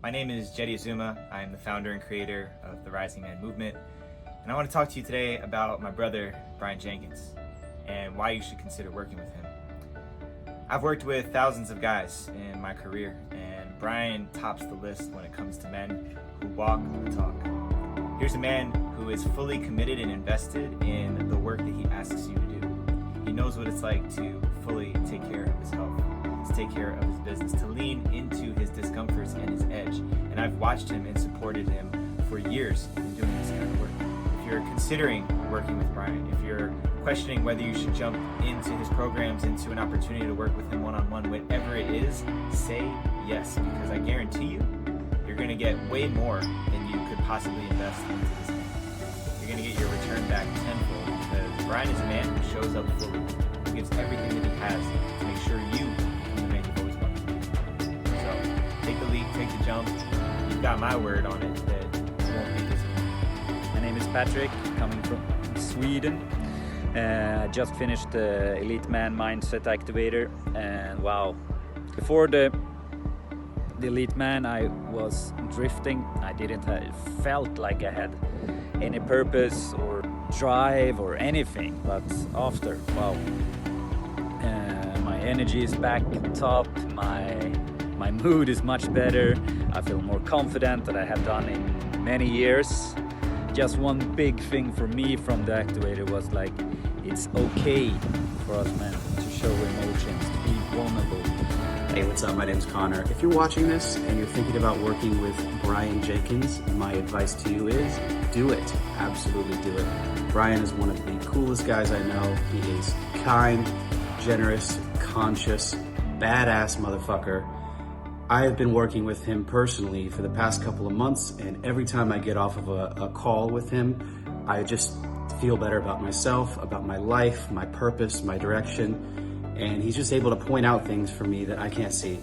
My name is Jetty Azuma. I am the founder and creator of the Rising Man movement. And I want to talk to you today about my brother, Brian Jenkins, and why you should consider working with him. I've worked with thousands of guys in my career, and Brian tops the list when it comes to men who walk the talk. Here's a man who is fully committed and invested in the work that he asks you to do. He knows what it's like to fully take care of his health, to take care of his business, to lean into his discomforts and his edge. And I've watched him and supported him for years in doing this kind of work. If you're considering working with Brian, if you're questioning whether you should jump into his programs, into an opportunity to work with him one-on-one, whatever it is, say yes, because I guarantee you, you're going to get way more than you could possibly invest into this man. You're going to get your return back tenfold, because Brian is a man who shows up fully, who gives everything that he has to make sure you become the man you've always wanted to be. So take the leap, take the jump. You've got my word on it that you won't be disappointed. My name is Patrick, coming from Sweden. I just finished the Elite Man Mindset Activator, and wow, before the Elite Man I was drifting. I didn't felt like I had any purpose or drive or anything, but after, wow, my energy is back top, my mood is much better, I feel more confident than I have done in many years. Just one big thing for me from the activator was like, it's okay for us men to show emotions, to be vulnerable. Hey, what's up? My name's Connor. If you're watching this and you're thinking about working with Brian Jenkins, my advice to you is do it. Absolutely do it. Brian is one of the coolest guys I know. He is kind, generous, conscious, badass motherfucker. I have been working with him personally for the past couple of months, and every time I get off of a call with him, I just feel better about myself, about my life, my purpose, my direction. And he's just able to point out things for me that I can't see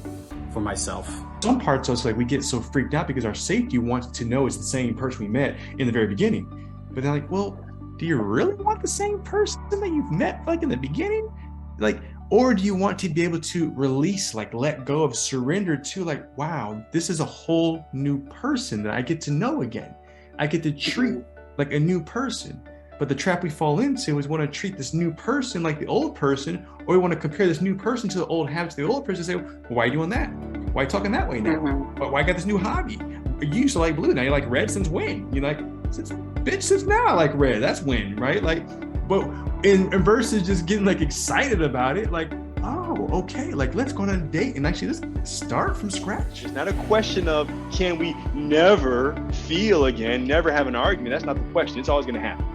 for myself. Some parts of us, like, we get so freaked out because our safety wants to know it's the same person we met in the very beginning. But they're like, well, do you really want the same person that you've met like in the beginning? Like, or do you want to be able to release, like let go of, surrender to, like, wow, this is a whole new person that I get to know again. I get to treat like a new person. But the trap we fall into is want to treat this new person like the old person, or we want to compare this new person to the old habits of the old person and say, well, why are you doing that? Why are you talking that way now? Why I got this new hobby? You used to like blue, now you like red. Since when? You're like, since now I like red. That's when, right? Like, but in versus just getting like excited about it, like, oh, okay, like let's go on a date and actually let's start from scratch. It's not a question of can we never feel again, never have an argument. That's not the question. It's always going to happen.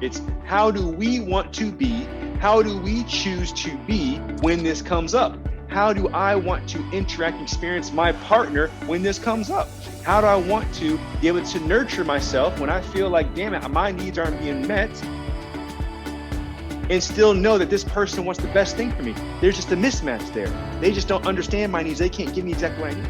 It's how do we want to be? How do we choose to be when this comes up? How do I want to interact and experience my partner when this comes up? How do I want to be able to nurture myself when I feel like, damn it, my needs aren't being met, and still know that this person wants the best thing for me? There's just a mismatch there. They just don't understand my needs. They can't give me exactly what I need.